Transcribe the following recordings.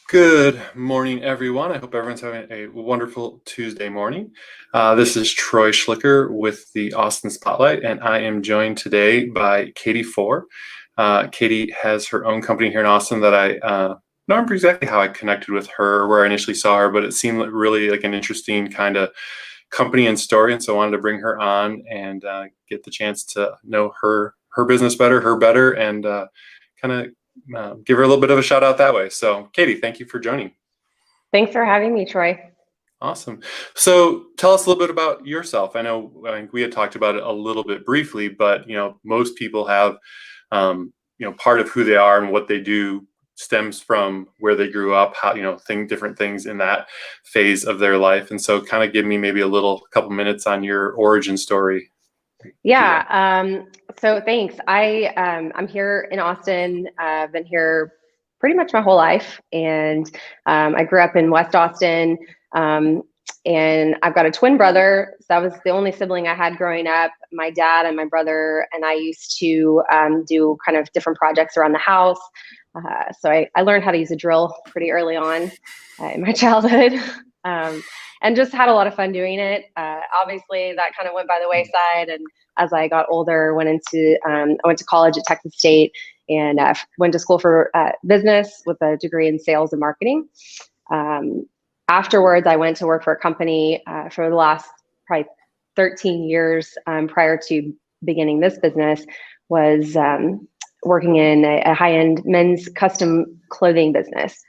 Good morning, everyone. I hope everyone's having a wonderful Tuesday morning. This is Troy Schlicker with the Austin Spotlight, and I am joined today by Katie Fore. Katie has her own company here in Austin that I don't remember exactly how I connected with her or where I initially saw her, but it seemed like really like an interesting kind of company and story, and so I wanted to bring her on and get the chance to know her business better, her better, and kind of give her a little bit of a shout out that way. So, Katie, thank you for joining. Thanks for having me, Troy. Awesome. So, tell us a little bit about yourself. I think we had talked about it a little bit briefly, but most people have, part of who they are and what they do stems from where they grew up, how different things in that phase of their life. And so, kind of give me maybe a couple minutes on your origin story. Yeah. So thanks. I'm here in Austin. I've been here pretty much my whole life, and I grew up in West Austin. And I've got a twin brother. So that was the only sibling I had growing up. My dad and my brother and I used to do kind of different projects around the house. So I learned how to use a drill pretty early on in my childhood. And just had a lot of fun doing it. Obviously, that kind of went by the wayside. And as I got older, I went to college at Texas State and went to school for business with a degree in sales and marketing. Afterwards, I went to work for a company for the last probably 13 years prior to beginning this business, was working in a high-end men's custom clothing business.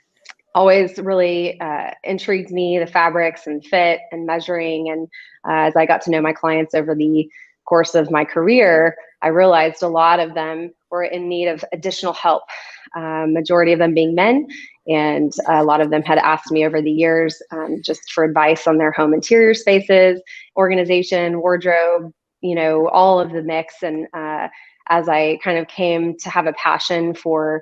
Always really intrigued me, the fabrics and fit and measuring. And as I got to know my clients over the course of my career, I realized a lot of them were in need of additional help, majority of them being men. And a lot of them had asked me over the years just for advice on their home interior spaces, organization, wardrobe, all of the mix. And as I kind of came to have a passion for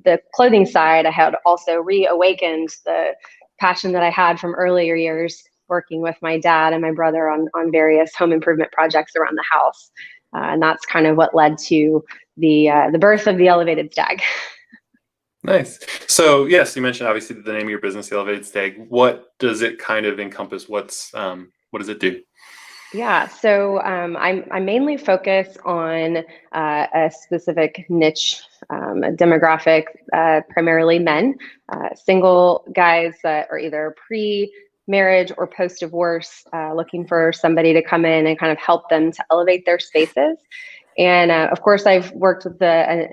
the clothing side, I had also reawakened the passion that I had from earlier years working with my dad and my brother on various home improvement projects around the house. And that's kind of what led to the birth of the Elevated Stag. Nice. So yes, you mentioned obviously the name of your business, the Elevated Stag. What does it kind of encompass? What does it do? Yeah, so I mainly focus on a specific niche, a demographic, primarily men, single guys that are either pre-marriage or post-divorce, looking for somebody to come in and kind of help them to elevate their spaces. And of course, I've worked with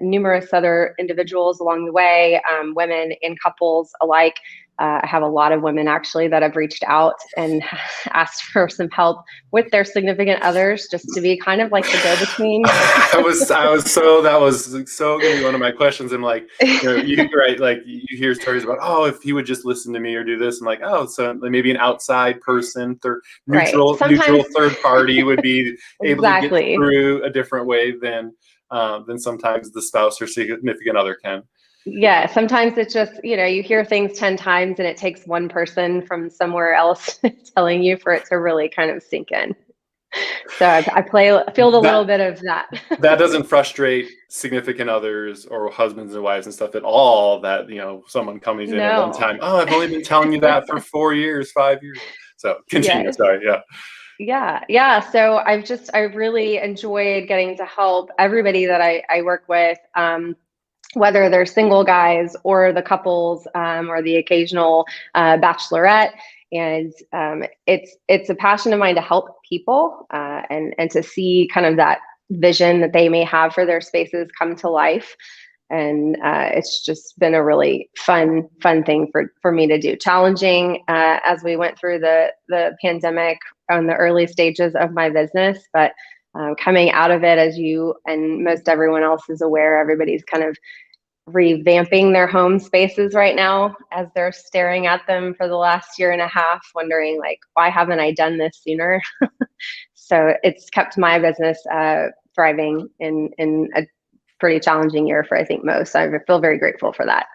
numerous other individuals along the way, women and couples alike. I have a lot of women actually that have reached out and asked for some help with their significant others, just to be kind of like the go-between. That was so gonna be one of my questions. I'm like, right, like you hear stories about, oh, if he would just listen to me or do this. I'm like, oh, so maybe an outside person, neutral third party would be able to get through a different way than sometimes the spouse or significant other can. Yeah, sometimes it's just, you hear things 10 times and it takes one person from somewhere else telling you for it to really kind of sink in. So I feel a little bit of that. That doesn't frustrate significant others or husbands and wives and stuff at all, that, someone comes in at one time, oh, I've only been telling you that for 4 years, 5 years. So continue, yes. Sorry, yeah. Yeah. So I've really enjoyed getting to help everybody that I work with, whether they're single guys or the couples or the occasional bachelorette. And it's a passion of mine to help people and to see kind of that vision that they may have for their spaces come to life. And it's just been a really fun thing for me to do. Challenging as we went through the pandemic on the early stages of my business, but coming out of it, as you and most everyone else is aware, everybody's kind of revamping their home spaces right now as they're staring at them for the last year and a half, wondering like, why haven't I done this sooner? So it's kept my business thriving in a pretty challenging year for, I think, most. I feel very grateful for that.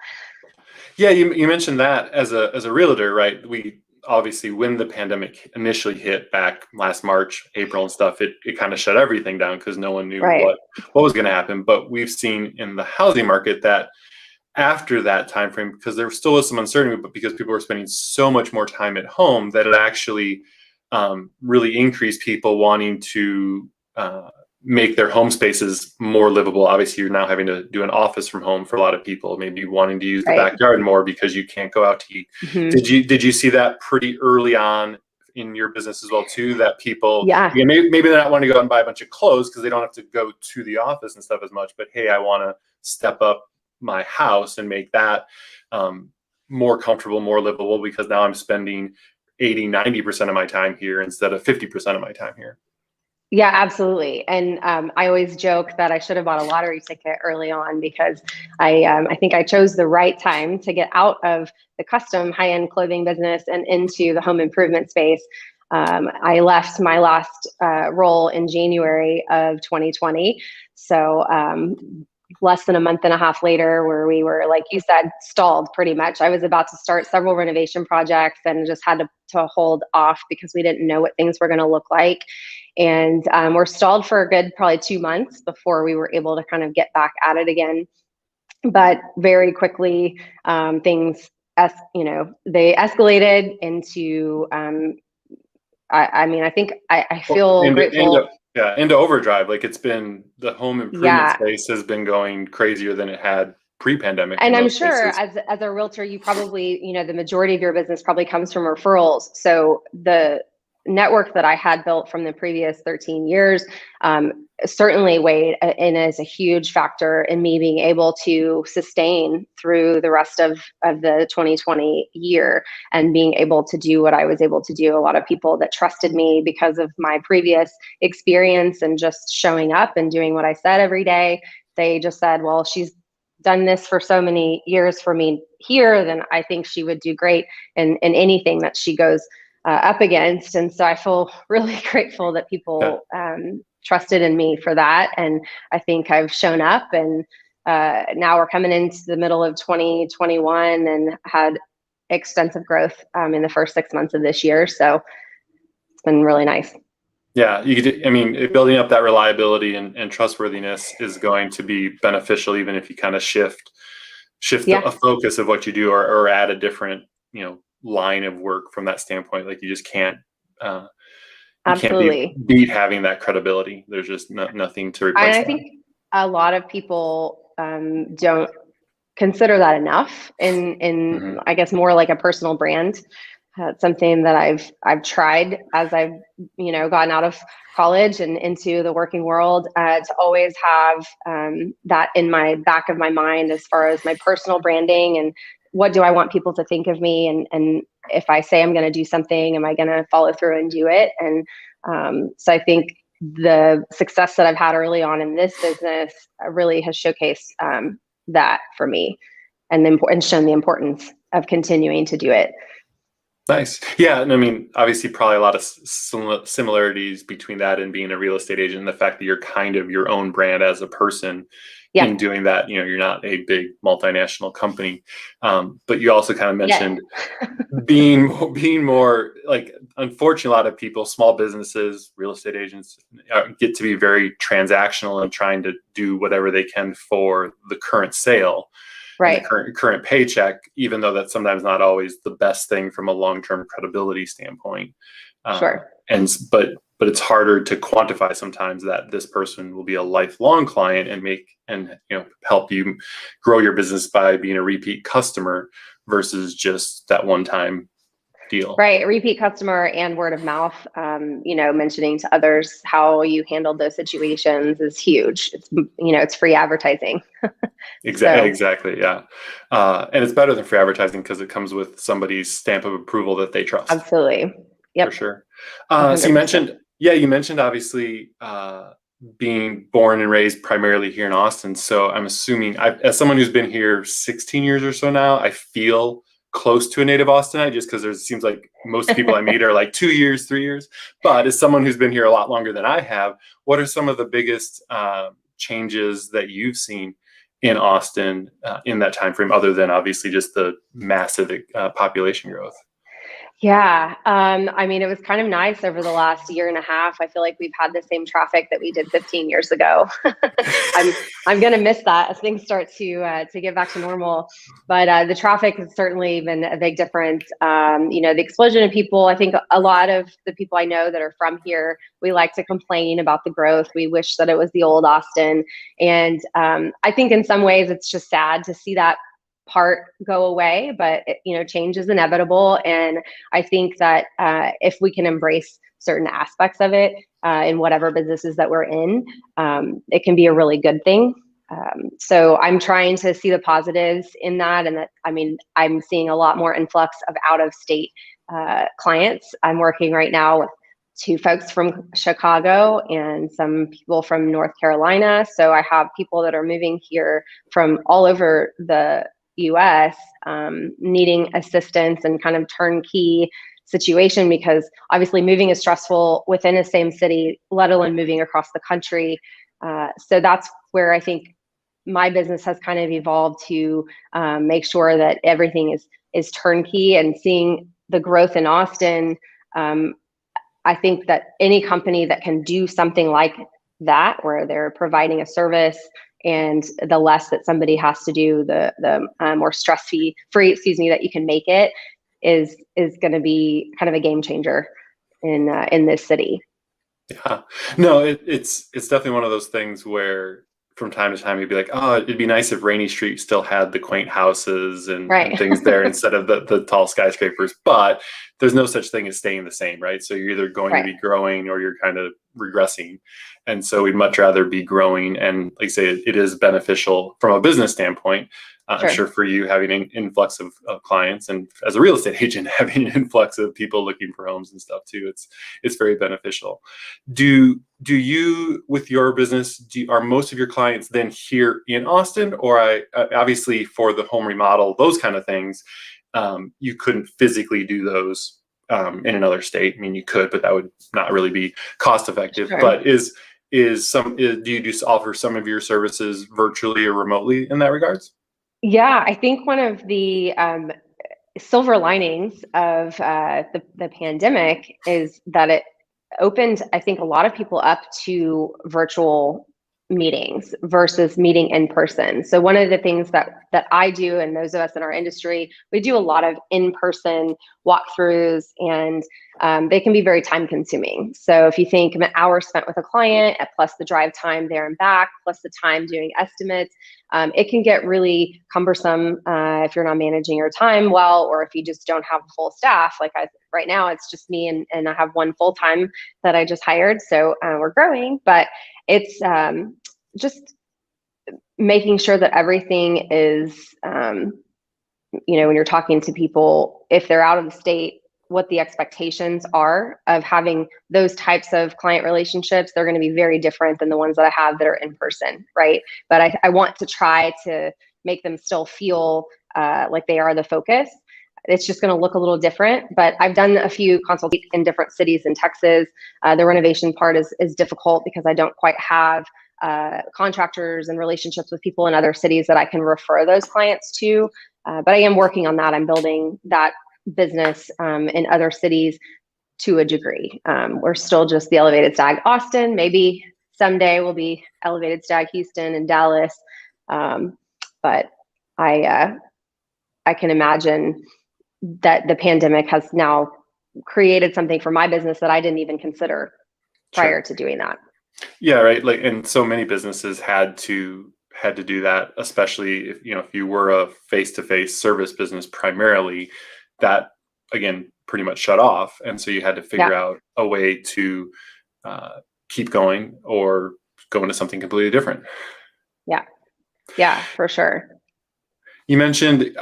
Yeah, you mentioned that as a realtor, right? We obviously, when the pandemic initially hit back last March, April and stuff, it kind of shut everything down because no one knew what was going to happen. But we've seen in the housing market that after that time frame, because there still was some uncertainty, but because people were spending so much more time at home, that it actually really increased people wanting to make their home spaces more livable. Obviously, you're now having to do an office from home for a lot of people, maybe wanting to use the Right. backyard more because you can't go out to eat. Did you see that pretty early on in your business as well too, that people, Yeah. maybe they're not wanting to go out and buy a bunch of clothes because they don't have to go to the office and stuff as much, but hey, I want to step up my house and make that more comfortable, more livable, because now I'm spending 80-90% of my time here instead of 50% of my time here. Yeah, absolutely. And I always joke that I should have bought a lottery ticket early on, because I think I chose the right time to get out of the custom high-end clothing business and into the home improvement space. I left my last role in January of 2020. So less than a month and a half later, where we were, like you said, stalled pretty much. I was about to start several renovation projects and just had to hold off because we didn't know what things were going to look like. And we're stalled for a good probably 2 months before we were able to kind of get back at it again. But very quickly, things, they escalated into, I think I feel grateful. Into overdrive. Like, it's been, the home improvement Yeah. space has been going crazier than it had pre-pandemic. And I'm most sure places. as a realtor, you probably, the majority of your business probably comes from referrals. So the network that I had built from the previous 13 years certainly weighed in as a huge factor in me being able to sustain through the rest of the 2020 year and being able to do what I was able to do. A lot of people that trusted me because of my previous experience and just showing up and doing what I said every day, they just said, well, she's done this for so many years for me here, then I think she would do great in anything that she goes up against. And so I feel really grateful that people trusted in me for that. And I think I've shown up, and now we're coming into the middle of 2021 and had extensive growth in the first 6 months of this year. So it's been really nice. Yeah, building up that reliability and trustworthiness is going to be beneficial, even if you kind of shift a focus of what you do, or add a different, line of work from that standpoint. Like, you just can't, Absolutely. beat having that credibility. There's just nothing to replace I that. think a lot of people don't consider that enough in I guess more like a personal brand. It's something that I've tried as I've gotten out of college and into the working world, to always have that in my back of my mind as far as my personal branding and what do I want people to think of me, and if I say I'm going to do something, am I going to follow through and do it? And so I think the success that I've had early on in this business really has showcased that for me, and shown the importance of continuing to do it. Nice. Yeah. And obviously probably a lot of similarities between that and being a real estate agent, and the fact that you're kind of your own brand as a person in doing that. You're not a big multinational company. But you also kind of mentioned being more like, unfortunately, a lot of people, small businesses, real estate agents, get to be very transactional and trying to do whatever they can for the current sale. Right. And the current paycheck, even though that's sometimes not always the best thing from a long-term credibility standpoint. Sure. But it's harder to quantify sometimes that this person will be a lifelong client and help you grow your business by being a repeat customer versus just that one-time deal. Right. Repeat customer and word of mouth, mentioning to others how you handled those situations is huge. It's, it's free advertising. Exactly. Yeah. And it's better than free advertising because it comes with somebody's stamp of approval that they trust. Absolutely. Yep. For sure. So you mentioned obviously being born and raised primarily here in Austin. So I'm assuming, as someone who's been here 16 years or so now, I feel close to a native Austinite, just because it seems like most people I meet are like 2 years, 3 years. But as someone who's been here a lot longer than I have, what are some of the biggest changes that you've seen in Austin in that time frame, other than obviously just the massive population growth? Yeah. I mean, it was kind of nice over the last year and a half. I feel like we've had the same traffic that we did 15 years ago. I'm I'm gonna miss that as things start to get back to normal. But the traffic has certainly been a big difference. The explosion of people. I think a lot of the people I know that are from here, we like to complain about the growth. We wish that it was the old Austin, and I think in some ways it's just sad to see that part go away, but change is inevitable. And I think that if we can embrace certain aspects of it in whatever businesses that we're in, it can be a really good thing. So I'm trying to see the positives in that. And that, I mean, I'm seeing a lot more influx of out of state clients. I'm working right now with two folks from Chicago and some people from North Carolina. So I have people that are moving here from all over the US needing assistance and kind of turnkey situation, because obviously moving is stressful within the same city, let alone moving across the country. So that's where I think my business has kind of evolved to make sure that everything is turnkey. And seeing the growth in Austin, I think that any company that can do something like that, where they're providing a service, and the less that somebody has to do, the more stress-free, that you can make it, is going to be kind of a game changer in this city. Yeah, no, it's definitely one of those things where from time to time you'd be like, oh, it'd be nice if Rainy Street still had the quaint houses and Right. things there instead of the tall skyscrapers. But there's no such thing as staying the same, right? So you're either going to Right. be growing or you're kind of regressing. And so we'd much rather be growing. And like I say, it is beneficial from a business standpoint. I'm Sure. sure for you having an influx of clients, and as a real estate agent having an influx of people looking for homes and stuff too, it's very beneficial. Do you, with your business, are most of your clients then here in Austin, or obviously for the home remodel, those kind of things, you couldn't physically do those in another state? I mean, you could, but that would not really be cost effective. Sure. But do you just offer some of your services virtually or remotely in that regards? Yeah, I think one of the silver linings of the pandemic is that it opened, I think, a lot of people up to virtual meetings versus meeting in person. So one of the things that I do, and those of us in our industry, we do a lot of in-person walkthroughs, and they can be very time consuming. So if you think of an hour spent with a client plus the drive time there and back, plus the time doing estimates, it can get really cumbersome if you're not managing your time well, or if you just don't have a full staff. Right now, it's just me, and I have one full-time that I just hired. So we're growing, but it's just making sure that everything is, when you're talking to people, if they're out of the state, what the expectations are of having those types of client relationships. They're going to be very different than the ones that I have that are in person, right? But I want to try to make them still feel like they are the focus. It's just going to look a little different, but I've done a few consultations in different cities in Texas. The renovation part is difficult because I don't quite have contractors and relationships with people in other cities that I can refer those clients to. But I am working on that. I'm building that business in other cities to a degree. We're still just the Elevated Stag Austin. Maybe someday we'll be Elevated Stag Houston and Dallas. But I can imagine that the pandemic has now created something for my business that I didn't even consider prior to doing that. Yeah, right. Like, and so many businesses had to do that, especially if you were a face-to-face service business primarily, that again pretty much shut off, and so you had to figure out a way to keep going or go into something completely different. Yeah, for sure. You mentioned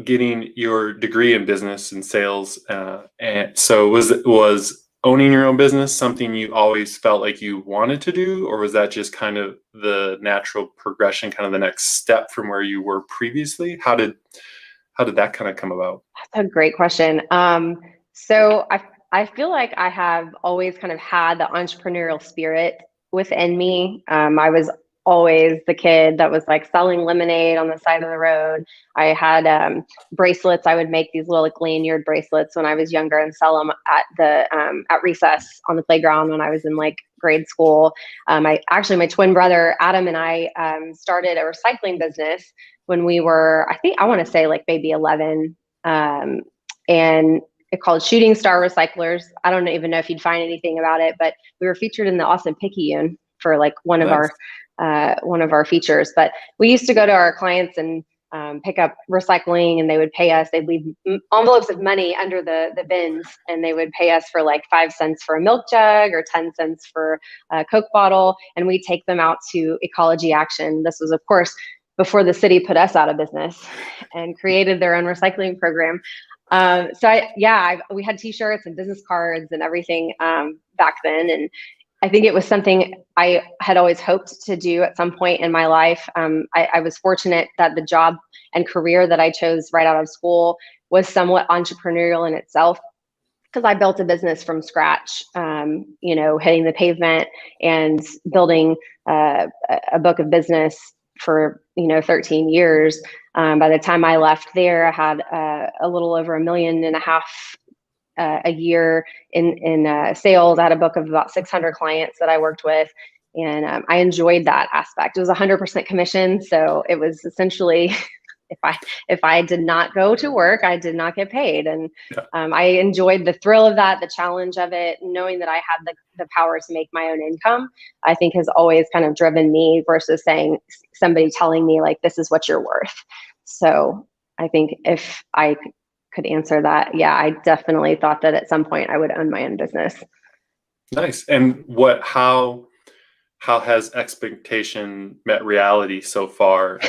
getting your degree in business and sales, and so was owning your own business something you always felt like you wanted to do, or was that just kind of the natural progression, kind of the next step from where you were previously? How did that kind of come about? That's a great question. So I feel like I have always kind of had the entrepreneurial spirit within me. I was always the kid that was like selling lemonade on the side of the road. I had bracelets. I would make these little like lanyard bracelets when I was younger and sell them at the at recess on the playground when I was in like grade school. My twin brother Adam and I started a recycling business when we were, I want to say like maybe 11, and it called Shooting Star Recyclers. I don't even know if you'd find anything about it, but we were featured in the Austin Picayune for like one of our features. But we used to go to our clients and pick up recycling, and they would pay us. They'd leave envelopes of money under the bins, and they would pay us for like 5 cents for a milk jug or 10 cents for a Coke bottle, and we take them out to Ecology Action. This was, of course, before the city put us out of business and created their own recycling program. We had T-shirts and business cards and everything back then, and I think it was something I had always hoped to do at some point in my life. I was fortunate that the job and career that I chose right out of school was somewhat entrepreneurial in itself, because I built a business from scratch, hitting the pavement and building a book of business for 13 years. By the time I left there, I had a little over $1.5 million a year in sales. I had a book of about 600 clients that I worked with, and I enjoyed that aspect. It was 100% commission, so it was essentially if I did not go to work, I did not get paid, and I enjoyed the thrill of that, the challenge of it, knowing that I had the power to make my own income. I think has always kind of driven me versus saying somebody telling me like this is what you're worth. So I think if I could answer that, I definitely thought that at some point I would own my own business. Nice. And how has expectation met reality so far?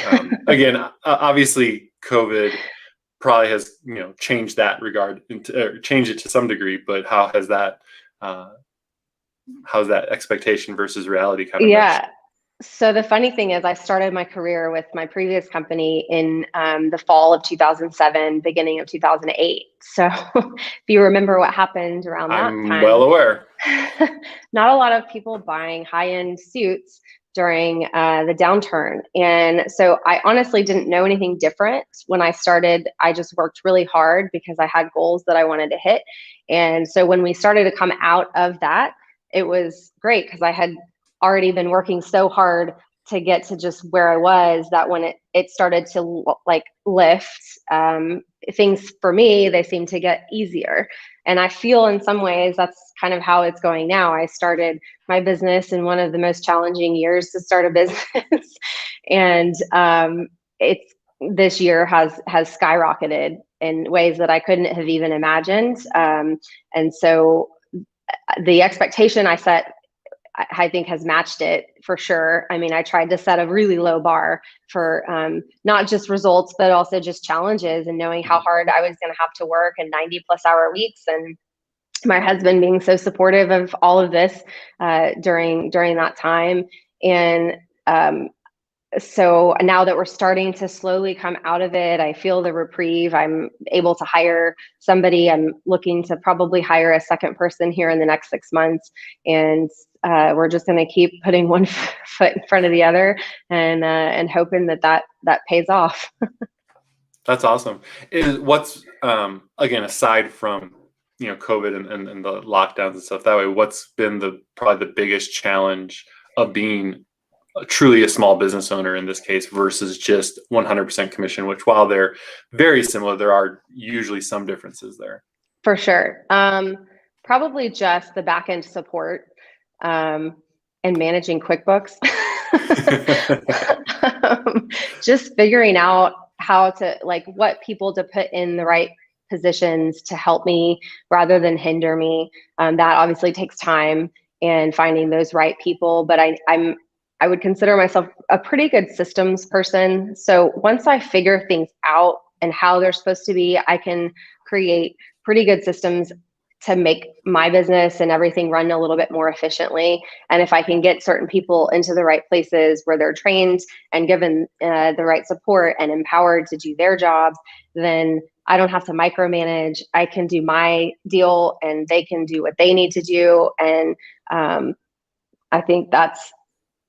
Again, obviously COVID probably has, changed that regard, or changed it to some degree, but how's that expectation versus reality kind of meshed? So the funny thing is I started my career with my previous company in the fall of 2007, beginning of 2008. So if you remember what happened around that time. I'm well aware. Not a lot of people buying high-end suits during the downturn. And so I honestly didn't know anything different when I started. I just worked really hard because I had goals that I wanted to hit. And so when we started to come out of that, it was great because I had already been working so hard to get to just where I was, that when it started to like lift, things for me, they seem to get easier. And I feel in some ways that's kind of how it's going now. I started my business in one of the most challenging years to start a business. And this year has skyrocketed in ways that I couldn't have even imagined. And so the expectation I set, I think, has matched it for sure. I mean, I tried to set a really low bar for not just results, but also just challenges, and knowing how hard I was going to have to work in 90+ hour weeks. And my husband being so supportive of all of this during that time. And so now that we're starting to slowly come out of it, I feel the reprieve. I'm able to hire somebody. I'm looking to probably hire a second person here in the next 6 months. And we're just going to keep putting one foot in front of the other and hoping that pays off. That's awesome. What's again, aside from COVID and the lockdowns and stuff that way, what's been probably the biggest challenge of being truly a small business owner in this case versus just 100% commission, which while they're very similar, there are usually some differences there? For sure. Probably just the back end support and managing QuickBooks. Just figuring out how to, like, what people to put in the right positions to help me rather than hinder me. That obviously takes time, and finding those right people. But I would consider myself a pretty good systems person. So once I figure things out and how they're supposed to be, I can create pretty good systems to make my business and everything run a little bit more efficiently. And if I can get certain people into the right places where they're trained and given the right support and empowered to do their jobs, then I don't have to micromanage. I can do my deal and they can do what they need to do. And I think that's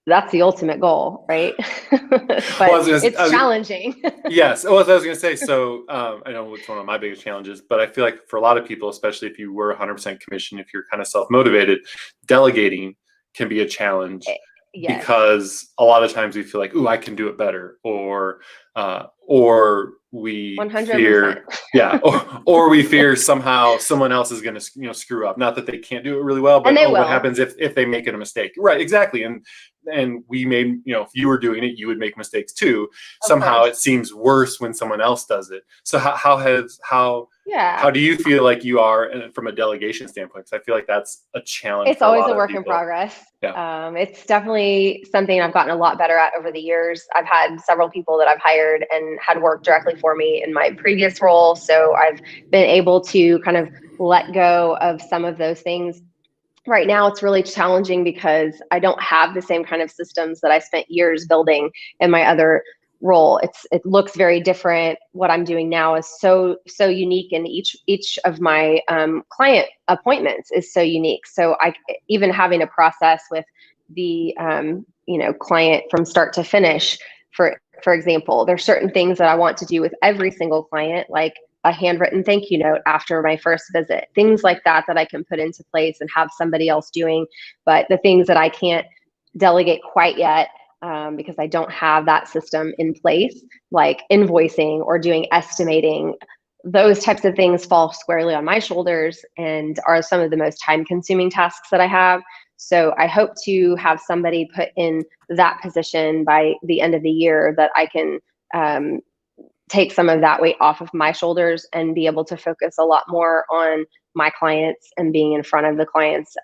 that's the ultimate goal, right? But it's challenging. Yes. Well, as I was going to say, so I know it's one of my biggest challenges, but I feel like for a lot of people, especially if you were 100% commission, if you're kind of self-motivated, delegating can be a challenge Yes. because a lot of times we feel like, "Ooh, I can do it better," or we 100%. fear, yeah, or we fear somehow someone else is going to, screw up. Not that they can't do it really well, but And they what will. happens if they make it a mistake? Right, exactly. And we made, if you were doing it, you would make mistakes too. Of Somehow course. it seems worse when someone else does it. So how Yeah. do you feel like you are from a delegation standpoint? Because I feel like that's a challenge It's for a always lot a of work in people. progress. Yeah. It's definitely something I've gotten a lot better at over the years. I've had several people that I've hired and had work directly for me in my previous role. So I've been able to kind of let go of some of those things. Right now, it's really challenging because I don't have the same kind of systems that I spent years building in my other role. It looks very different. What I'm doing now is so unique, and each of my client appointments is so unique. So I even having a process with the client from start to finish. For example, there's certain things that I want to do with every single client, like a handwritten thank you note after my first visit, things like that I can put into place and have somebody else doing. But the things that I can't delegate quite yet, because I don't have that system in place, like invoicing or doing estimating, those types of things fall squarely on my shoulders and are some of the most time consuming tasks that I have. So I hope to have somebody put in that position by the end of the year that I can take some of that weight off of my shoulders and be able to focus a lot more on my clients and being in front of the clients,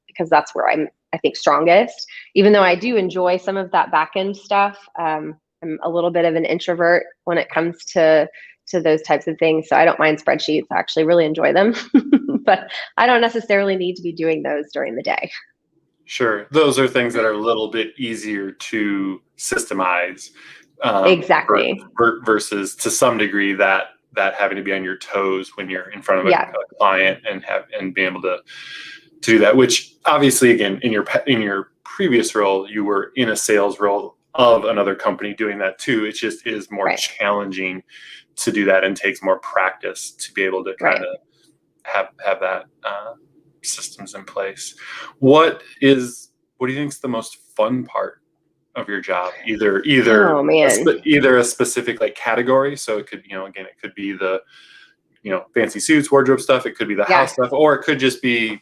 because that's where I think, strongest. Even though I do enjoy some of that back end stuff, I'm a little bit of an introvert when it comes to those types of things. So I don't mind spreadsheets. I actually really enjoy them, but I don't necessarily need to be doing those during the day. Sure. Those are things that are a little bit easier to systemize, Exactly. versus to some degree that having to be on your toes when you're in front of Yeah. a client and being able to do that, which obviously, again, in your previous role, you were in a sales role of another company doing that too. It just is more Right. challenging to do that and takes more practice to be able to kind of have that systems in place. What do you think is the most fun part of your job? Oh man. Either a specific like category. So it could, again, it could be the, fancy suits, wardrobe stuff. It could be the Yeah. house stuff, or it could just be,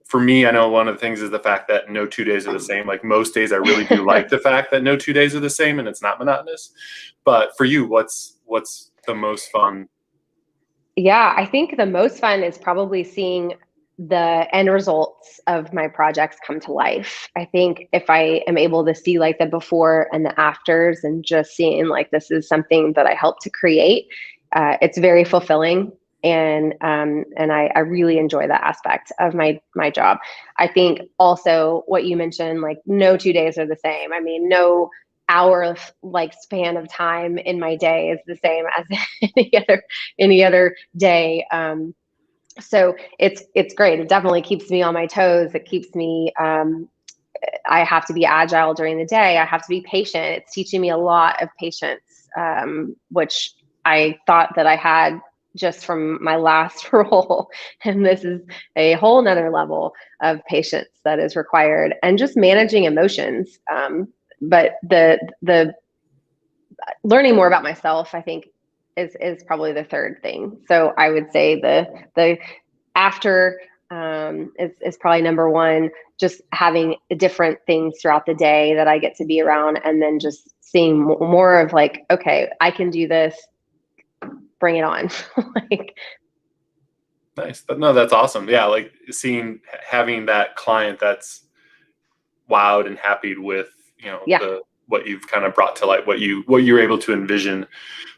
for me, I know one of the things is the fact that no 2 days are the same. Like most days, I really do like the fact that no 2 days are the same and it's not monotonous. But for you, what's the most fun? Yeah, I think the most fun is probably seeing the end results of my projects come to life. I think if I am able to see like the before and the afters and just seeing like this is something that I helped to create, it's very fulfilling. And I really enjoy that aspect of my job. I think also what you mentioned, like no 2 days are the same. I mean, no hour of like span of time in my day is the same as any other day. So it's great. It definitely keeps me on my toes. It keeps me. I have to be agile during the day. I have to be patient. It's teaching me a lot of patience, which I thought that I had just from my last role. And this is a whole nother level of patience that is required, and just managing emotions. But the learning more about myself, I think, is probably the third thing. So I would say the after is probably number one. Just having different things throughout the day that I get to be around, and then just seeing more of like, okay, I can do this. Bring it on. Like, Nice. But no, that's awesome. Yeah, like having that client that's wowed and happy with, yeah. what you've kind of brought to light, what you're able to envision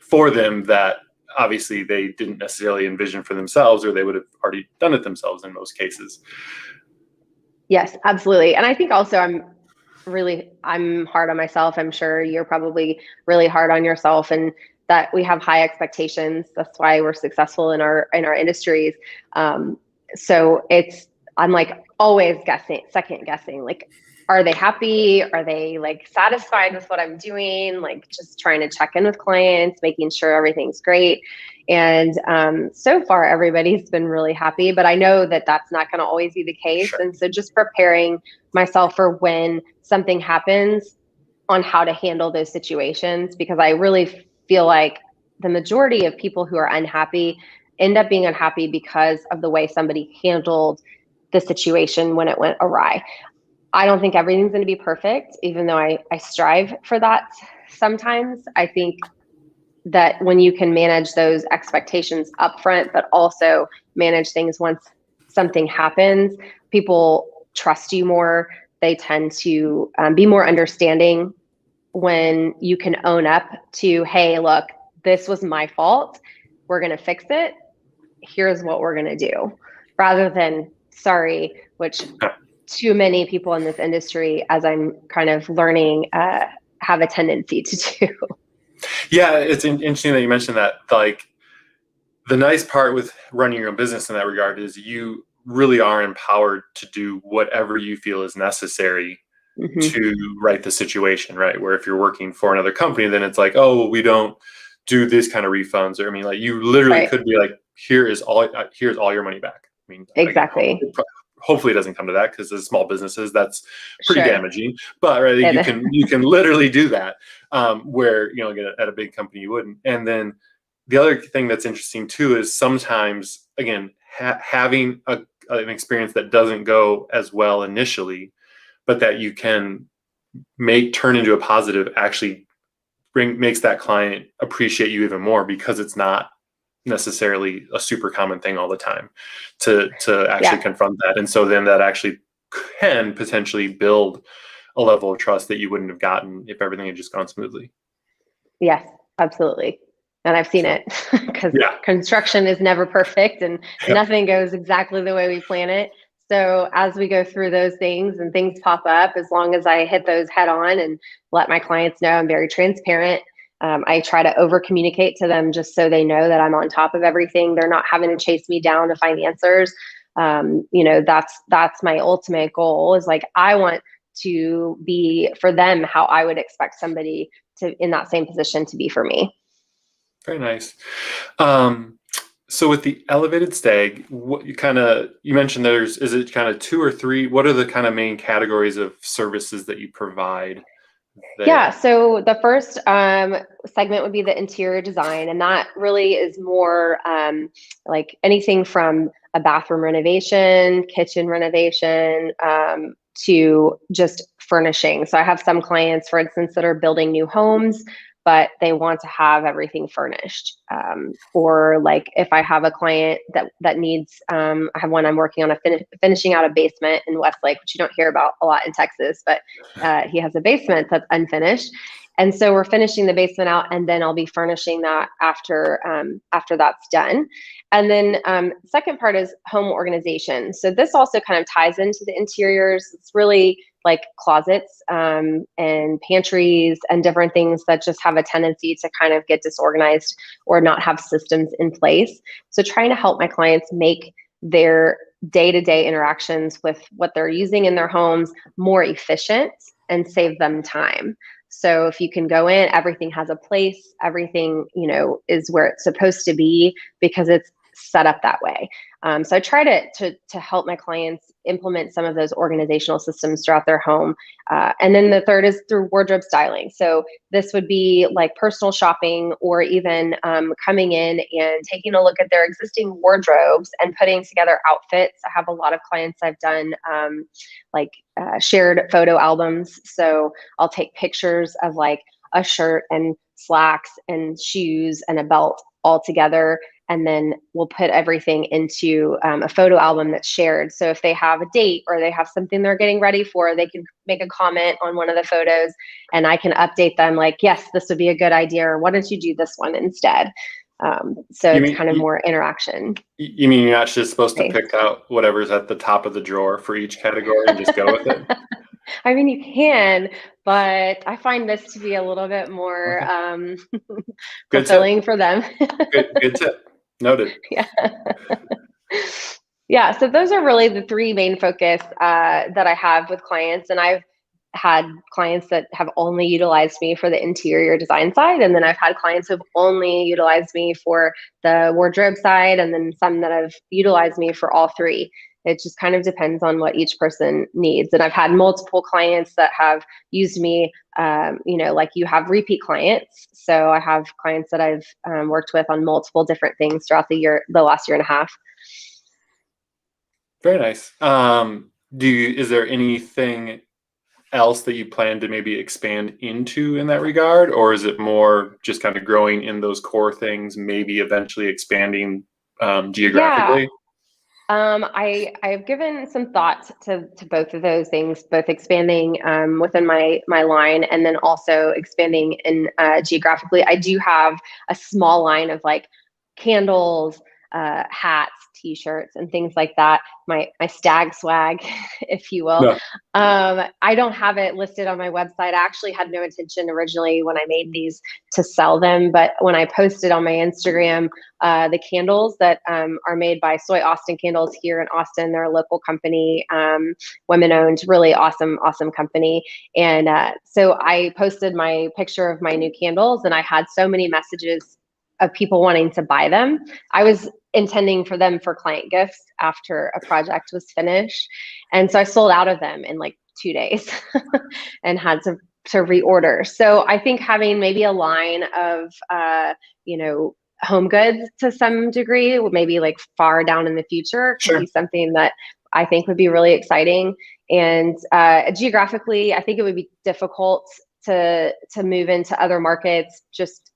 for them that obviously they didn't necessarily envision for themselves, or they would have already done it themselves in most cases. Yes, absolutely. And I think also I'm hard on myself. I'm sure you're probably really hard on yourself, and that we have high expectations. That's why we're successful in our industries. So it's I'm like always second guessing, like, are they happy? Are they like satisfied with what I'm doing? Like just trying to check in with clients, making sure everything's great. And so far, everybody's been really happy, but I know that that's not going to always be the case. Sure. And so just preparing myself for when something happens on how to handle those situations, because I really feel like the majority of people who are unhappy end up being unhappy because of the way somebody handled the situation when it went awry. I don't think everything's going to be perfect, even though I strive for that sometimes. I think that when you can manage those expectations upfront, but also manage things once something happens, people trust you more. They tend to be more understanding when you can own up to, hey, look, this was my fault. We're going to fix it. Here's what we're going to do, rather than sorry, which too many people in this industry, as I'm kind of learning, have a tendency to do. Yeah, it's interesting that you mentioned that. Like, the nice part with running your own business in that regard is you really are empowered to do whatever you feel is necessary to right the situation, right? Where if you're working for another company, then it's like, oh, well, we don't do this kind of refunds. Or I mean, like you literally Right. could be like, here's all your money back. I mean, again, Exactly. hopefully it doesn't come to that, because as small businesses, that's pretty Sure. damaging. But right, you can literally do that, where again, at a big company you wouldn't. And then the other thing that's interesting too is sometimes, again, having an experience that doesn't go as well initially, but that you can turn into a positive, actually makes that client appreciate you even more, because it's not necessarily a super common thing all the time to actually confront that. And so then that actually can potentially build a level of trust that you wouldn't have gotten if everything had just gone smoothly. Yes, absolutely. And I've seen it, because construction is never perfect and nothing goes exactly the way we plan it. So as we go through those things and things pop up, as long as I hit those head on and let my clients know I'm very transparent, I try to over communicate to them just so they know that I'm on top of everything. They're not having to chase me down to find answers. That's my ultimate goal, is like, I want to be for them how I would expect somebody to in that same position to be for me. Very nice. So with the elevated stag, what you mentioned is it kind of two or three? What are the kind of main categories of services that you provide there? Yeah, so the first segment would be the interior design, and that really is more like anything from a bathroom renovation, kitchen renovation, to just furnishing. So I have some clients, for instance, that are building new homes, but they want to have everything furnished. Or like if I have a client that needs, I have one I'm working on finishing out a basement in Westlake, which you don't hear about a lot in Texas, but he has a basement that's unfinished. And so we're finishing the basement out, and then I'll be furnishing that after that's done. And then second part is home organization. So this also kind of ties into the interiors. It's really like closets and pantries and different things that just have a tendency to kind of get disorganized or not have systems in place. So trying to help my clients make their day-to-day interactions with what they're using in their homes more efficient and save them time. So if you can go in, everything has a place, everything, is where it's supposed to be, because it's set up that way. So I try to help my clients implement some of those organizational systems throughout their home. And then the third is through wardrobe styling. So this would be like personal shopping, or even coming in and taking a look at their existing wardrobes and putting together outfits. I have a lot of clients I've done shared photo albums. So I'll take pictures of like a shirt and slacks and shoes and a belt all together, and then we'll put everything into a photo album that's shared. So if they have a date or they have something they're getting ready for, they can make a comment on one of the photos, and I can update them like, yes, this would be a good idea, or why don't you do this one instead? So it's kind of more interaction. You mean you're not just supposed to pick out whatever's at the top of the drawer for each category and just go with it? I mean, you can, but I find this to be a little bit more fulfilling for them. Good tip. Noted. Yeah. Yeah, so those are really the three main focus that I have with clients. And I've had clients that have only utilized me for the interior design side. And then I've had clients who've only utilized me for the wardrobe side. And then some that have utilized me for all three. It just kind of depends on what each person needs. And I've had multiple clients that have used me, like you have repeat clients. So I have clients that I've worked with on multiple different things throughout the last year and a half. Very nice. Is there anything else that you plan to maybe expand into in that regard, or is it more just kind of growing in those core things, maybe eventually expanding Yeah. geographically? I've given some thought to both of those things, both expanding within my line and then also expanding in geographically. I do have a small line of like candles, hats, t-shirts, and things like that. My stag swag, if you will. No. I don't have it listed on my website. I actually had no intention originally when I made these to sell them, but when I posted on my Instagram the candles that are made by Soy Austin Candles here in Austin. They're a local company, women owned, really awesome company. And so I posted my picture of my new candles and I had so many messages of people wanting to buy them. I was intending for them for client gifts after a project was finished. And so I sold out of them in like 2 days and had to reorder. So I think having maybe a line of, home goods to some degree, maybe like far down in the future, could Sure. be something that I think would be really exciting. And geographically, I think it would be difficult to move into other markets just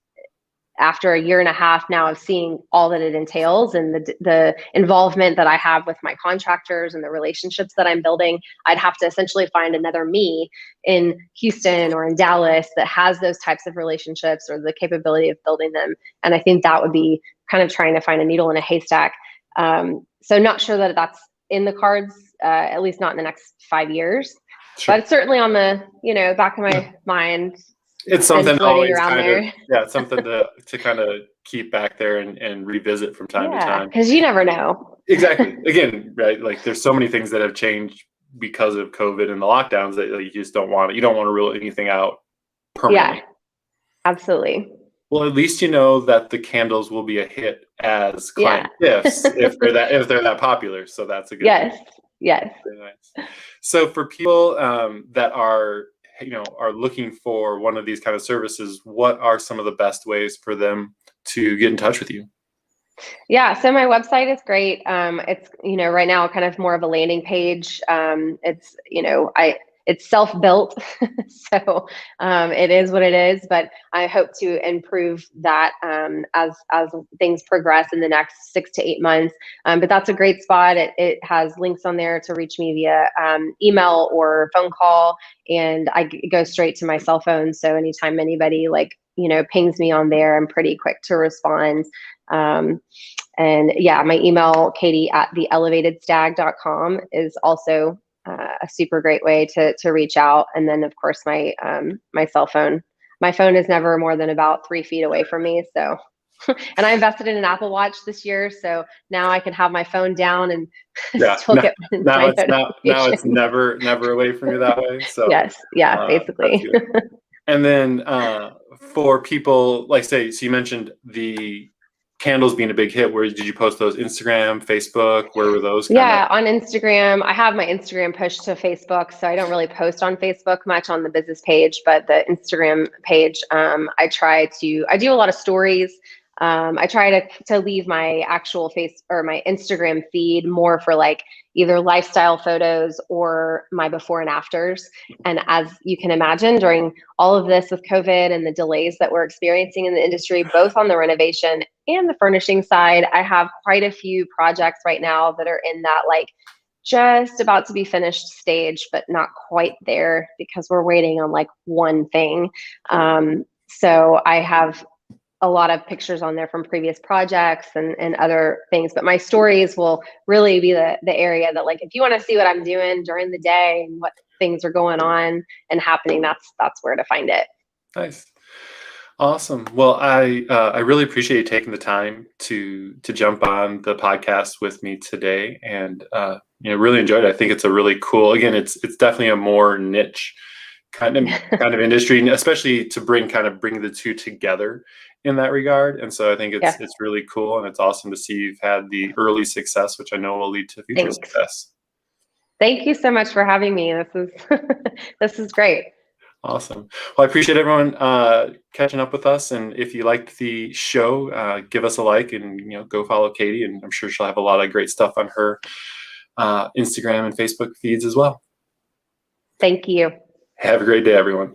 after a year and a half now of seeing all that it entails and the involvement that I have with my contractors and the relationships that I'm building. I'd have to essentially find another me in Houston or in Dallas that has those types of relationships or the capability of building them. And I think that would be kind of trying to find a needle in a haystack. So not sure that that's in the cards, at least not in the next 5 years. Sure. But it's certainly on the back of my mind. It's something floating always around kind there. of, yeah, it's something to kind of keep back there and revisit from time to Yeah, time. because you never know. Exactly. Again, right? Like there's so many things that have changed because of COVID and the lockdowns that you just don't want to rule anything out permanently. Yeah, absolutely. Well, at least you know that the candles will be a hit as client gifts if they're that popular. So that's a good thing. Yes. Very nice. So for people that are looking for one of these kind of services, what are some of the best ways for them to get in touch with you? Yeah, so my website is great. It's right now kind of more of a landing page. It's self-built, so it is what it is. But I hope to improve that as things progress in the next 6 to 8 months. But that's a great spot. It has links on there to reach me via email or phone call, and it goes straight to my cell phone. So anytime anybody pings me on there, I'm pretty quick to respond. And yeah, my email, katie@theelevatedstag.com, is also a super great way to reach out. And then of course my cell phone. My phone is never more than about 3 feet away from me. So, and I invested in an Apple Watch this year, so now I can have my phone down and still get now it's never away from you that way. So yes, yeah, basically. And then for people, like say, so you mentioned the candles being a big hit. Where did you post those? Instagram, Facebook? Where were those? Yeah, on Instagram. I have my Instagram pushed to Facebook, so I don't really post on Facebook much on the business page, but the Instagram page, I do a lot of stories. I try to leave my actual face or my Instagram feed more for like either lifestyle photos or my before and afters. And as you can imagine, during all of this with COVID and the delays that we're experiencing in the industry, both on the renovation and the furnishing side, I have quite a few projects right now that are in that like just about to be finished stage, but not quite there because we're waiting on like one thing. So I have a lot of pictures on there from previous projects and other things, but my stories will really be the area that, like, if you want to see what I'm doing during the day and what things are going on and happening, that's where to find it. Nice. Awesome. Well, I really appreciate you taking the time to jump on the podcast with me today, and really enjoyed it. I think it's a really cool. Again, it's definitely a more niche kind of industry, and especially to bring the two together in that regard. And so I think Yeah, it's really cool, and it's awesome to see you've had the early success, which I know will lead to future thanks. success. Thank you so much for having me. This is this is great. Awesome. Well, I appreciate everyone catching up with us. And if you liked the show, give us a like, and go follow Katie. And I'm sure she'll have a lot of great stuff on her Instagram and Facebook feeds as well. Thank you. Have a great day, everyone.